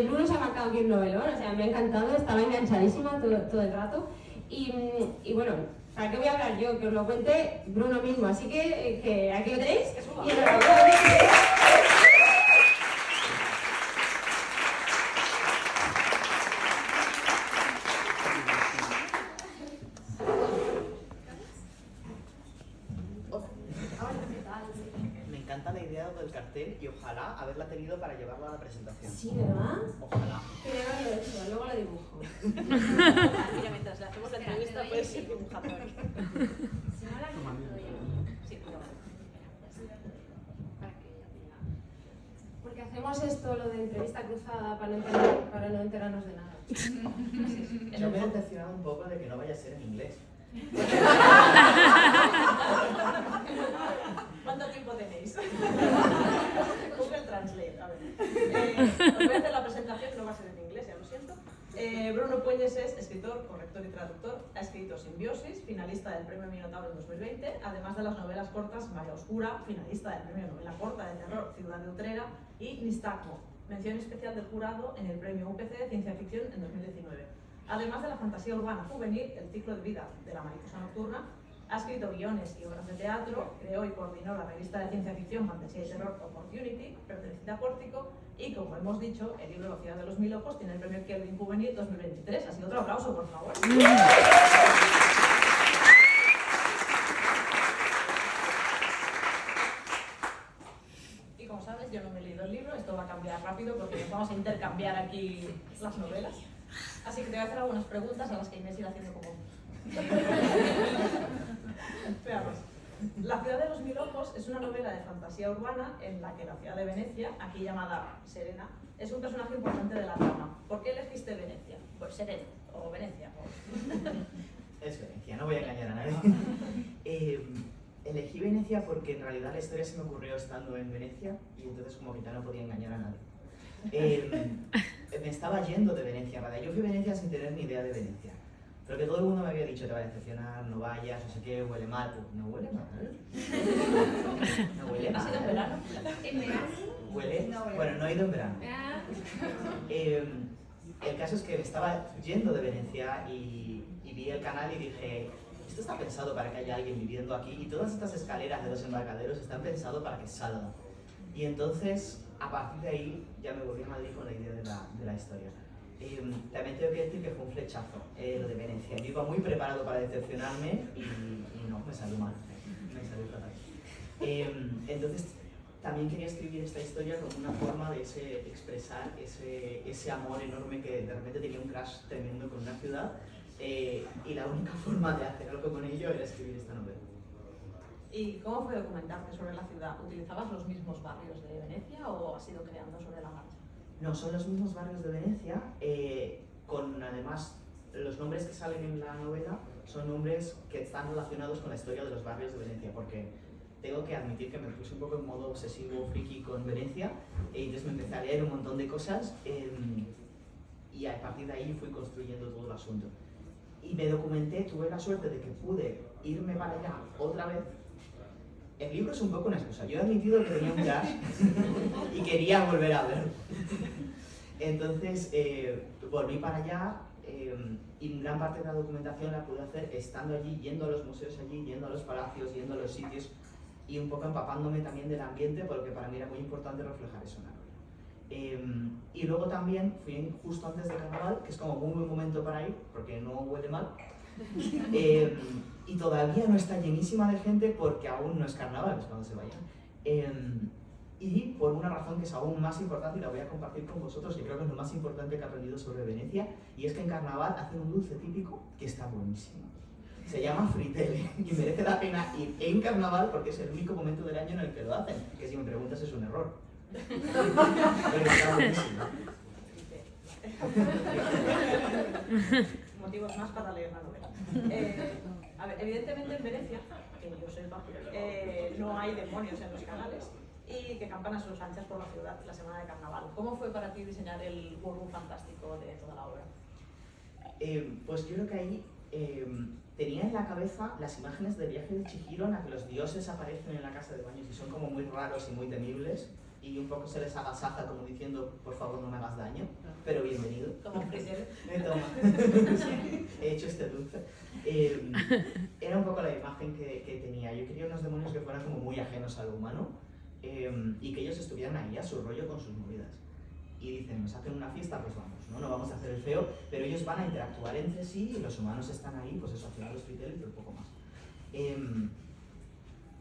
Bruno se ha marcado aquí un novelón, o sea, me ha encantado, estaba enganchadísima todo el rato. Y bueno, ¿para qué voy a hablar yo? Que os lo cuente Bruno mismo, así que aquí lo tenéis. Y enhorabuena. Me encanta la idea del cartel y ojalá haberla tenido para llevarla a la presentación. Sí, ¿verdad? Ojalá. Quería haberlo hecho, luego lo dibujo. Mira, mientras le hacemos la entrevista puedes ir dibujando aquí. Si no la Sí, pero para que ella tenga... Porque hacemos esto, lo de entrevista cruzada, para no enterarnos de nada. Yo me he decepcionado un poco de que no vaya a ser en inglés. ¿Cuánto tiempo tenéis? Google Translate, a ver. Os voy a hacer la presentación, no va a ser en inglés, ya lo siento. Bruno Puelles es escritor, corrector y traductor. Ha escrito Simbiosis, finalista del Premio Minotauro en 2020, además de las novelas cortas María Oscura, finalista del Premio Novela Corta de Terror Ciudad de Utrera, y Nistagmo, mención especial del jurado en el Premio UPC de Ciencia Ficción en 2019. Además de la fantasía urbana juvenil, el ciclo de vida de la mariposa nocturna, ha escrito guiones y obras de teatro, creó y coordinó la revista de ciencia ficción, fantasía y terror Opportunity, perteneciente a Pórtico, y como hemos dicho, el libro La ciudad de los mil ojos tiene el premio Kelvin Juvenil 2023. Así que otro aplauso, por favor. Y como sabes, yo no me he leído el libro, esto va a cambiar rápido porque nos vamos a intercambiar aquí las novelas. Así que te voy a hacer algunas preguntas a las que Inés irá haciendo como... Veamos. La ciudad de los mil ojos es una novela de fantasía urbana en la que la ciudad de Venecia, aquí llamada Serena, es un personaje importante de la trama. ¿Por qué elegiste Venecia? Pues Serena, o Venecia. Es Venecia, no voy a engañar a nadie. Elegí Venecia porque en realidad la historia se me ocurrió estando en Venecia y entonces como que ya no podía engañar a nadie. Me estaba yendo de Venecia, ¿vale? Yo fui a Venecia sin tener ni idea de Venecia. Pero que todo el mundo me había dicho, te va a decepcionar, no vayas, no sé qué, huele mal. Pues, no huele mal. No huele mal. ¿Has ido en verano? ¿En verano? ¿Huele? No huele. Bueno, no he ido en verano. El caso es que me estaba yendo de Venecia y vi el canal y dije, esto está pensado para que haya alguien viviendo aquí y todas estas escaleras de los embarcaderos están pensados para que salga. Y entonces, a partir de ahí, ya me volví a Madrid con la idea de la historia. También tengo que decir que fue un flechazo lo de Venecia. Yo iba muy preparado para decepcionarme y no, me salió mal, me salió fatal. Entonces también quería escribir esta historia como una forma de expresar ese amor enorme que de repente tenía un crush tremendo con una ciudad y la única forma de hacer algo con ello era escribir esta novela. ¿Y cómo fue documentarte sobre la ciudad? ¿Utilizabas los mismos barrios de Venecia o has ido creando sobre la marcha? No, son los mismos barrios de Venecia, con además los nombres que salen en la novela son nombres que están relacionados con la historia de los barrios de Venecia, porque tengo que admitir que me puse un poco en modo obsesivo, friki con Venecia, y entonces me empecé a leer un montón de cosas y a partir de ahí fui construyendo todo el asunto. Y me documenté, tuve la suerte de que pude irme para allá otra vez. El libro es un poco una excusa. Yo he admitido que tenía un crush y quería volver a verlo. Entonces volví para allá y gran parte de la documentación la pude hacer estando allí, yendo a los museos allí, yendo a los palacios, yendo a los sitios y un poco empapándome también del ambiente porque para mí era muy importante reflejar eso en la novela. Y luego también fui justo antes de Carnaval, que es como muy buen momento para ir porque no huele mal. Y todavía no está llenísima de gente porque aún no es Carnaval, es cuando se vayan. Y por una razón que es aún más importante y la voy a compartir con vosotros, que creo que es lo más importante que he aprendido sobre Venecia, y es que en Carnaval hacen un dulce típico que está buenísimo. Se llama fritele y merece la pena ir en Carnaval porque es el único momento del año en el que lo hacen, que si me preguntas es un error. Pero está buenísimo. Motivos más para leer la novela. A ver, evidentemente en Venecia, que yo sepa, no hay demonios en los canales y que campan a sus anchas por la ciudad la semana de Carnaval. ¿Cómo fue para ti diseñar el world fantástico de toda la obra? Pues yo creo que ahí tenía en la cabeza las imágenes del viaje de Chihiro en la que los dioses aparecen en la casa de baños y son como muy raros y muy temibles y un poco se les agasaja como diciendo, por favor no me hagas daño, pero bienvenido. Como un freezer. Toma. He hecho este dulce. Era un poco la imagen que tenía. Yo quería unos demonios que fueran como muy ajenos al humano y que ellos estuvieran ahí a su rollo con sus movidas. Y dicen, nos hacen una fiesta, pues vamos, ¿no? No vamos a hacer el feo, pero ellos van a interactuar entre sí y los humanos están ahí, pues eso, haciendo los friteles, pero poco más.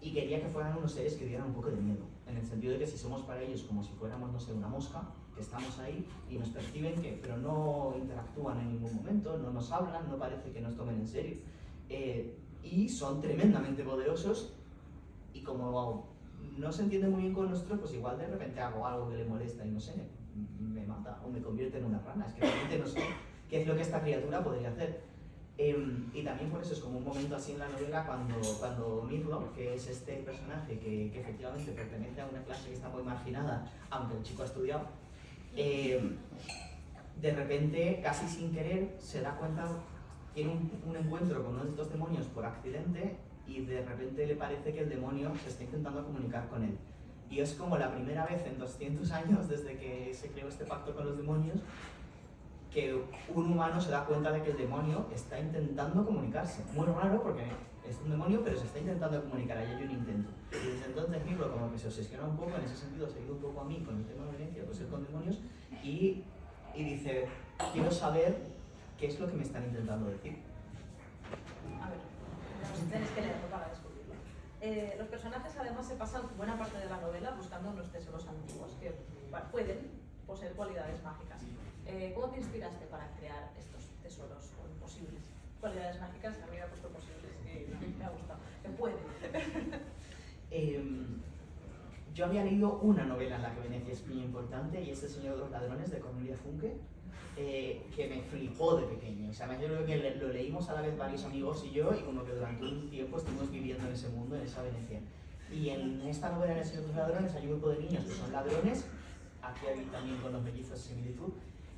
Y quería que fueran unos seres que dieran un poco de miedo, en el sentido de que si somos para ellos como si fuéramos, no sé, una mosca, que estamos ahí y nos perciben, pero no interactúan en ningún momento, no nos hablan, no parece que nos tomen en serio. Y son tremendamente poderosos y como no se entiende muy bien con nosotros, pues igual de repente hago algo que le molesta y no sé, me mata o me convierte en una rana. Es que realmente no sé qué es lo que esta criatura podría hacer. Y también por eso es como un momento así en la novela cuando Mirlo, que es este personaje que efectivamente pertenece a una clase que está muy marginada, aunque el chico ha estudiado, de repente, casi sin querer, se da cuenta, tiene un encuentro con uno de estos demonios por accidente y de repente le parece que el demonio se está intentando comunicar con él. Y es como la primera vez en 200 años desde que se creó este pacto con los demonios que un humano se da cuenta de que el demonio está intentando comunicarse. Muy raro porque es un demonio, pero se está intentando comunicar, ahí hay un intento. Y desde entonces Mirlo como que se obsesiona un poco, en ese sentido se ha ido un poco a mí con el tema de Venecia, pues él con demonios, y dice, quiero saber qué es lo que me están intentando decir. A ver, tenéis que leerlo para descubrirlo. Los personajes además se pasan buena parte de la novela buscando unos tesoros antiguos que pueden poseer cualidades mágicas. ¿Cómo te inspiraste para crear estos tesoros posibles? Cualidades mágicas, a mí me ha puesto posibles y me ha gustado. Que pueden. Yo había leído una novela en la que Venecia es muy importante y es El Señor de los Ladrones de Cornelia Funke, que me flipó de pequeño. O sea, yo creo que lo leímos a la vez varios amigos y yo, y como que durante un tiempo estuvimos viviendo en ese mundo, en esa Venecia. Y en esta novela, en El Señor de los Ladrones, hay un grupo de niños que son ladrones, aquí hay también con los mellizos similitud,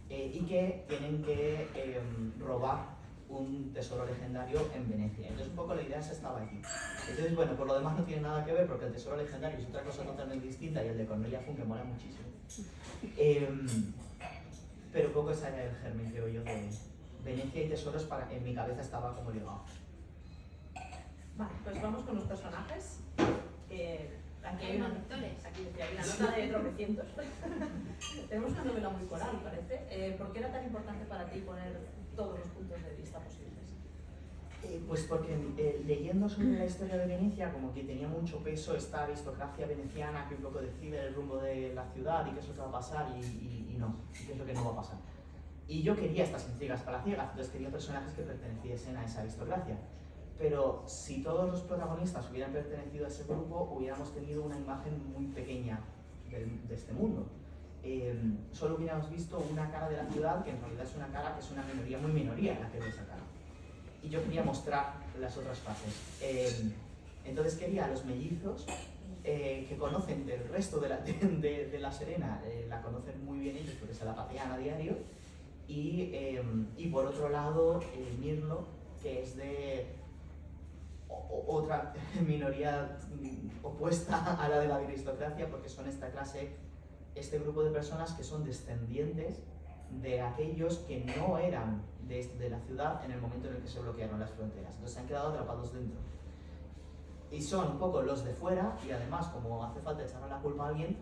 y que tienen que robar un tesoro legendario en Venecia. Entonces un poco la idea se estaba aquí. Entonces bueno, por lo demás no tiene nada que ver porque el tesoro legendario es otra cosa totalmente distinta y el de Cornelia Funke mola muchísimo. Pero un poco ese era el germen, creo yo, de Venecia y tesoros en mi cabeza estaba como ligado. Vale, pues vamos con los personajes. Aquí hay una nota de tropecientos. Tenemos una novela muy coral, parece. ¿Por qué era tan importante para ti poner todos los puntos de vista posibles? Pues porque leyendo sobre la historia de Venecia, como que tenía mucho peso esta aristocracia veneciana que un poco decide el rumbo de la ciudad y qué es lo que va a pasar y no, qué es lo que no va a pasar. Y yo quería estas intrigas palaciegas, entonces quería personajes que perteneciesen a esa aristocracia. Pero si todos los protagonistas hubieran pertenecido a ese grupo, hubiéramos tenido una imagen muy pequeña de este mundo. Solo hubiéramos visto una cara de la ciudad, que en realidad es una cara que es una minoría, muy minoría la que ve esa cara. Y yo quería mostrar las otras fases. Entonces quería a los mellizos que conocen del resto de la Serena, la conocen muy bien ellos porque se la pasean a diario. Y por otro lado, Mirlo, que es de otra minoría opuesta a la de la aristocracia, porque son esta clase, este grupo de personas que son descendientes de aquellos que no eran de la ciudad en el momento en el que se bloquearon las fronteras. Entonces se han quedado atrapados dentro. Y son un poco los de fuera, y además, como hace falta echarle la culpa a alguien,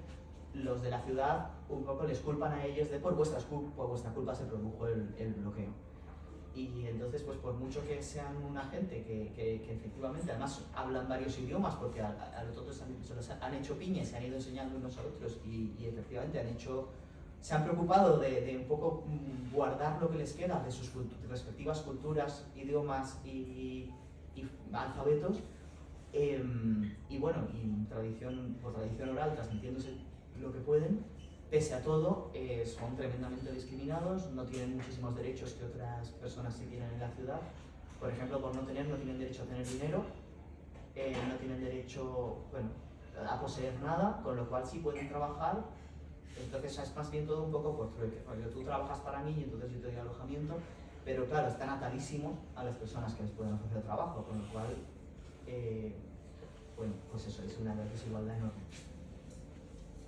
los de la ciudad un poco les culpan a ellos de por vuestra culpa se produjo el bloqueo. Y entonces, pues por mucho que sean una gente que efectivamente además hablan varios idiomas, porque a los otros se los han hecho piña y se han ido enseñando unos a otros y efectivamente se han preocupado de un poco guardar lo que les queda de sus respectivas culturas, idiomas y alfabetos, y bueno, y por tradición oral, transmitiéndose lo que pueden. Pese a todo, son tremendamente discriminados, no tienen muchísimos derechos que otras personas sí tienen en la ciudad. Por ejemplo, no tienen derecho a tener dinero, no tienen derecho, a poseer nada, con lo cual sí pueden trabajar. Entonces es más bien todo un poco por trueque, porque tú trabajas para mí y entonces yo te doy alojamiento, pero claro, están atadísimos a las personas que les pueden ofrecer trabajo, con lo cual, pues eso, es una desigualdad enorme.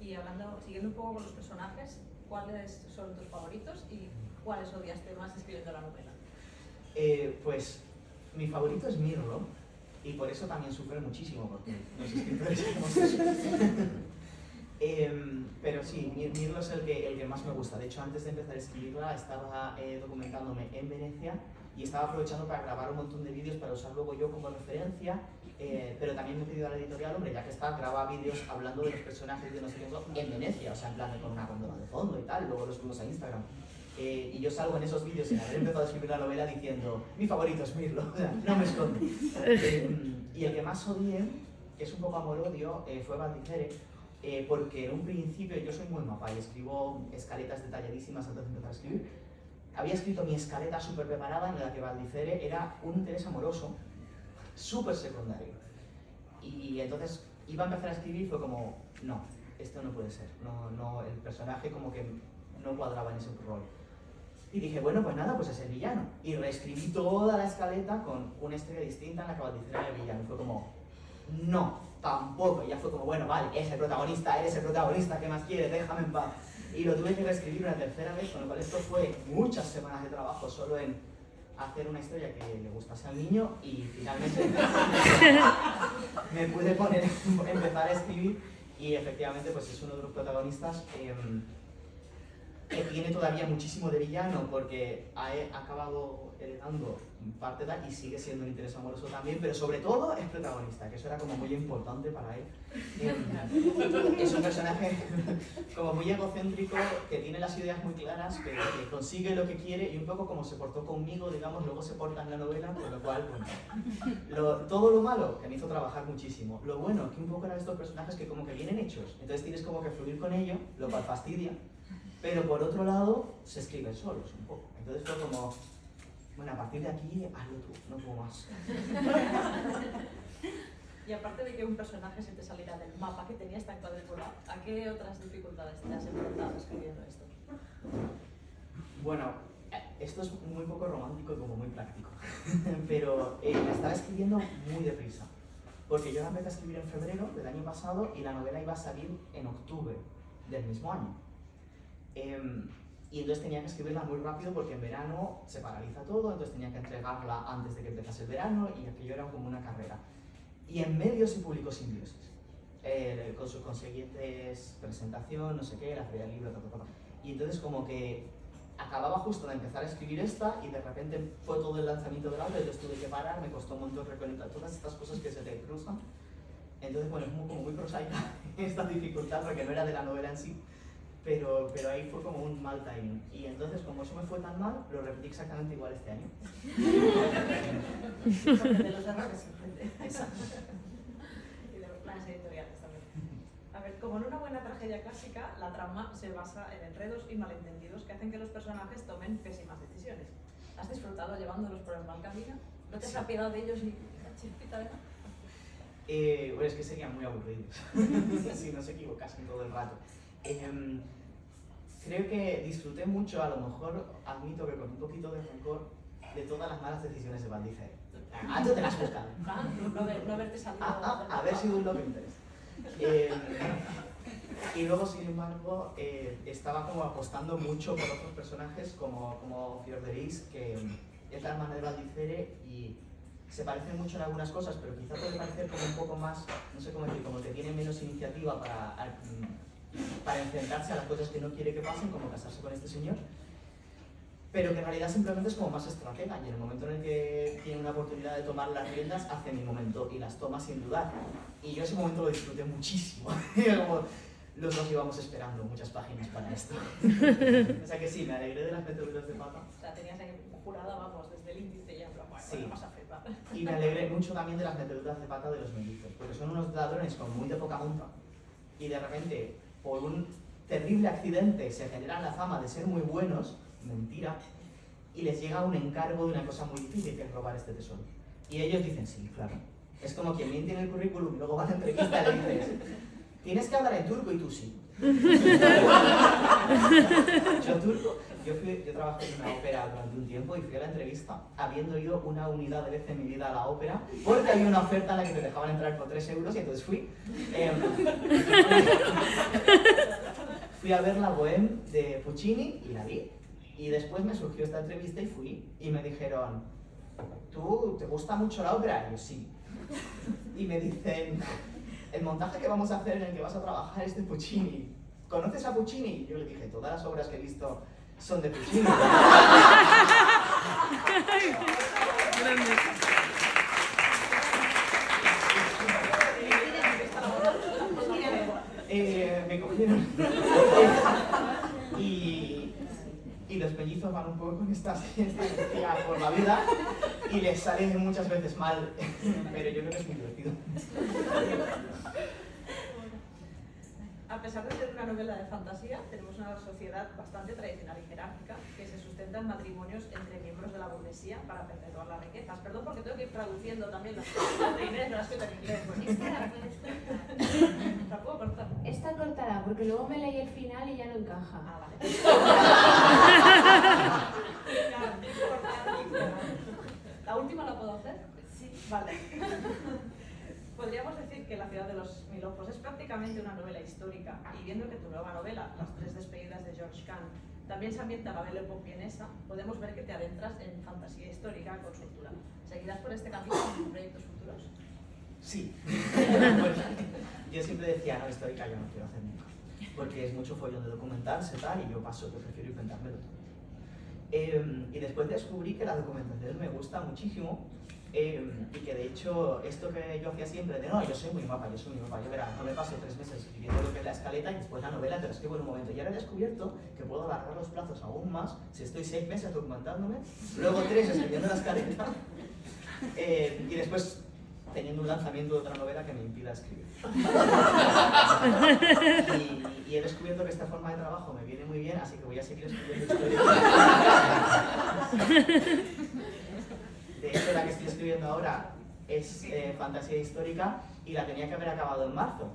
Y hablando, siguiendo un poco con los personajes, ¿cuáles son tus favoritos y cuáles odiaste más escribiendo la novela? Pues mi favorito es Mirlo, y por eso también sufre muchísimo, porque los escritores hacemos eso. Pero sí, Mirlo es el que más me gusta. De hecho, antes de empezar a escribirla, estaba documentándome en Venecia y estaba aprovechando para grabar un montón de vídeos para usar luego yo como referencia. Pero también me he pedido a la editorial, hombre, ya que está, graba vídeos hablando de los personajes de no sé qué en Venecia, o sea, en plan con una gondola de fondo y tal, luego los subimos a Instagram. Y yo salgo en esos vídeos sin haber empezado a escribir la novela diciendo mi favorito es Mirlo, o sea, no me escondo. Y el que más odié, que es un poco amor-odio, fue Valdicere, porque en un principio yo soy muy mapa y escribo escaletas detalladísimas antes de empezar a escribir. Había escrito mi escaleta súper preparada en la que Valdicere era un interés amoroso súper secundario. Y entonces iba a empezar a escribir y fue como, no, esto no puede ser, no, el personaje como que no cuadraba en ese rol. Y dije, bueno, pues nada, pues es el villano. Y reescribí toda la escaleta con una historia distinta en la que Valdicere era el villano. Y fue como, no, tampoco. Y ya fue como, bueno, vale, es el protagonista, eres el protagonista, ¿qué más quieres? Déjame en paz. Y lo tuve que reescribir una tercera vez, con lo cual esto fue muchas semanas de trabajo solo en hacer una historia que le gustase al niño y finalmente me pude empezar a escribir y efectivamente pues es uno de los protagonistas que tiene todavía muchísimo de villano porque ha acabado heredando parte de y sigue siendo un interés amoroso también, pero sobre todo es protagonista, que eso era como muy importante para él. Es un personaje como muy egocéntrico, que tiene las ideas muy claras, que consigue lo que quiere y un poco como se portó conmigo, digamos, luego se porta en la novela, con lo cual, bueno, todo lo malo que me hizo trabajar muchísimo. Lo bueno, que un poco eran estos personajes que como que vienen hechos, entonces tienes como que fluir con ello, lo cual fastidia, pero por otro lado se escriben solos un poco. Entonces fue como, bueno, a partir de aquí hazlo tú, no puedo más. Y aparte de que un personaje se te saliera del mapa que tenías tan cuadriculado, ¿a qué otras dificultades te has enfrentado escribiendo esto? Bueno, esto es muy poco romántico y como muy práctico, pero la estaba escribiendo muy deprisa, porque yo la empecé a escribir en febrero del año pasado y la novela iba a salir en octubre del mismo año. Y entonces tenía que escribirla muy rápido porque en verano se paraliza todo, entonces tenía que entregarla antes de que empezase el verano y aquello era como una carrera. Y en medio se publicó Simbiosis, con sus consiguientes presentación, no sé qué, la feria del libro, y entonces como que acababa justo de empezar a escribir esta y de repente fue todo el lanzamiento de la otra, entonces tuve que parar, me costó un montón reconectar todas estas cosas que se te cruzan. Entonces bueno, es como muy prosaica esta dificultad porque no era de la novela en sí. Pero ahí fue como un mal timing. Y entonces, como eso me fue tan mal, lo repetí exactamente igual este año. De los errores se aprende. Exacto. Y de los planes editoriales también. A ver, como en una buena tragedia clásica, la trama se basa en enredos y malentendidos que hacen que los personajes tomen pésimas decisiones. ¿Has disfrutado llevándolos por el mal camino? ¿No te has apiadado de ellos ni una chispita de nada? Bueno, es que serían muy aburridos si no se equivocasen todo el rato. Creo que disfruté mucho, a lo mejor admito que con un poquito de rencor, de todas las malas decisiones de Valdicere. Antes te las has buscado. No haberte salido. Haber sido un love interest. Y luego, sin embargo, estaba como apostando mucho por otros personajes como Fiordelis, que es la hermana de Valdicere y se parecen mucho en algunas cosas, pero quizá puede parecer como un poco más, no sé cómo decir, como que tiene menos iniciativa para enfrentarse a las cosas que no quiere que pasen, como casarse con este señor, pero que en realidad simplemente es como más estratega y en el momento en el que tiene una oportunidad de tomar las riendas, hace mi momento y las toma sin dudar. Y yo ese momento lo disfruté muchísimo, como los dos íbamos esperando muchas páginas para esto. O sea que sí, me alegré de las meteduras de pata. O sea, tenías ahí jurada, vamos, desde el índice ya, pero bueno, Sí. vamos a flipar. Y me alegré mucho también de las meteduras de pata de los mellizos, porque son unos ladrones como muy de poca monta y de repente, por un terrible accidente, se generan la fama de ser muy buenos, mentira, y les llega un encargo de una cosa muy difícil, que es robar este tesoro. Y ellos dicen, sí, claro. Es como quien miente en el currículum y luego va a la entrevista y le dices, tienes que hablar en turco y tú sí. Yo turco, yo trabajé en una ópera durante un tiempo y fui a la entrevista habiendo ido una unidad de vez en mi vida a la ópera porque había una oferta en la que te dejaban entrar por 3 euros y entonces fui. Fui a ver la Bohème de Puccini y la vi. Y después me surgió esta entrevista y fui. Y me dijeron, ¿tú te gusta mucho la ópera? Y yo, sí. Y me dicen, el montaje que vamos a hacer en el que vas a trabajar es de Puccini. ¿Conoces a Puccini? Y yo le dije, todas las obras que he visto son de Puccini. Me cogieron. Y los mellizos van un poco con esta energía por la vida y les sale muchas veces mal, pero yo creo que es muy divertido. A pesar de ser una novela de fantasía, tenemos una sociedad bastante tradicional y jerárquica que se sustenta en matrimonios entre miembros de la burguesía para perpetuar las riquezas. Perdón porque tengo que ir traduciendo también las de inglés, no las escrito en inglés. Pues. Esta la puedes cortar. ¿La puedo cortar? Esta cortará, porque luego me leí el final y ya no encaja. Ah, vale. ¿La última la puedo hacer? Sí. Vale. Podríamos decir que La ciudad de los mil ojos es prácticamente una novela histórica y viendo que tu nueva novela, Las tres despedidas de George Khan, también se ambienta en la Belle Époque vienesa, podemos ver que te adentras en fantasía histórica con cultura. ¿Seguirás por este camino en proyectos futuros? Sí. Yo siempre decía, no, histórica yo no quiero hacer nunca, porque es mucho follón de documentarse tal, y yo paso que prefiero inventármelo todo. Y después descubrí que la documentación me gusta muchísimo. Y que de hecho esto que yo hacía siempre de no, yo soy muy mapa, yo verá, no me paso 3 meses escribiendo lo que es la escaleta y después la novela te la escribo en un momento. Y ahora he descubierto que puedo alargar los plazos aún más si estoy 6 meses documentándome, luego 3 escribiendo la escaleta y después teniendo un lanzamiento de otra novela que me impida escribir. Y he descubierto que esta forma de trabajo me viene muy bien, así que voy a seguir escribiendo historias. De hecho, la que estoy escribiendo ahora es fantasía histórica y la tenía que haber acabado en marzo.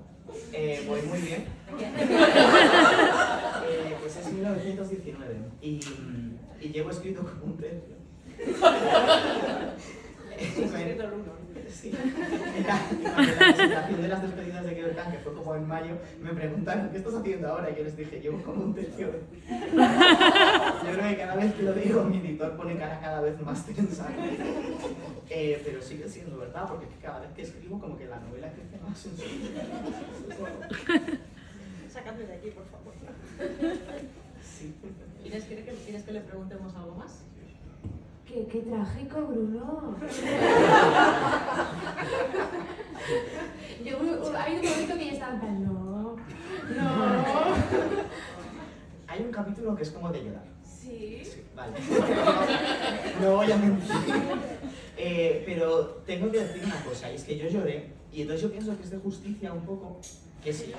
Voy muy bien. Pues es 1919 y llevo escrito como un tercio. Escrito el uno. Sí. En la presentación de las despedidas de George Khan, que fue como en mayo, me preguntaron, ¿qué estás haciendo ahora? Y yo les dije, llevo como un tercio. Yo creo que cada vez que lo digo, mi editor pone cara cada vez más tensa. Pero sigue siendo verdad, porque cada vez que escribo, como que la novela crece más en sí. Sácate de aquí, por favor. Sí. ¿Quieres que le preguntemos algo más? ¡Qué trágico, Bruno! Ha habido un momento que yo estaba en plan, no. Hay un capítulo que es como de llorar. Sí. Sí, vale. No voy a mentir. Pero tengo que decir una cosa, y es que yo lloré, y entonces yo pienso que es de justicia un poco, que si yo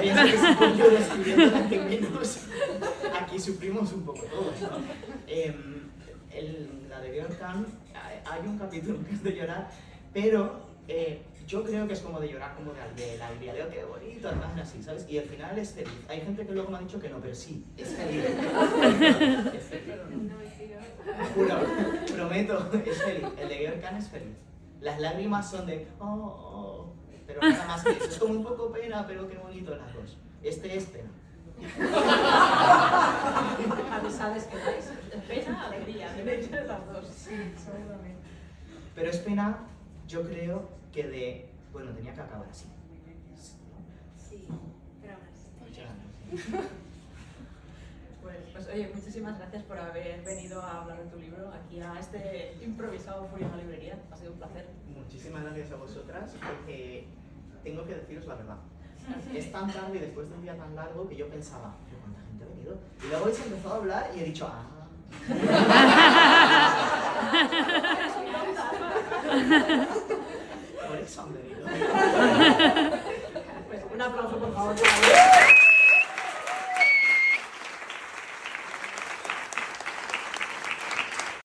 pienso que si yo lloro escribiendo la que menos, aquí sufrimos un poco todos, ¿no? La de George Khan, hay un capítulo que es de llorar, pero yo creo que es como de llorar, como de la alegría, de qué bonito, además así, ¿sabes? Y al final es feliz. Hay gente que luego me ha dicho que no, pero sí, es feliz. Es feliz. Juro, prometo, es feliz. El de George Khan es feliz. Las lágrimas son de oh, pero nada más que eso. Es como un poco pena, pero qué bonito las dos. Este es pena. Avisades que dais. Pena, alegría, tenéis las dos. Sí, seguramente. Pero es pena, yo creo que bueno, tenía que acabar así. Sí, pero aún así. Pues oye, muchísimas gracias por haber venido a hablar de tu libro aquí a este improvisado Furia en la librería. Ha sido un placer. Muchísimas gracias a vosotras. Tengo que deciros la verdad. Es tan tarde y después de un día tan largo que yo pensaba, ¿pero cuánta gente ha venido? Y luego habéis empezado a hablar y he dicho, por eso han venido.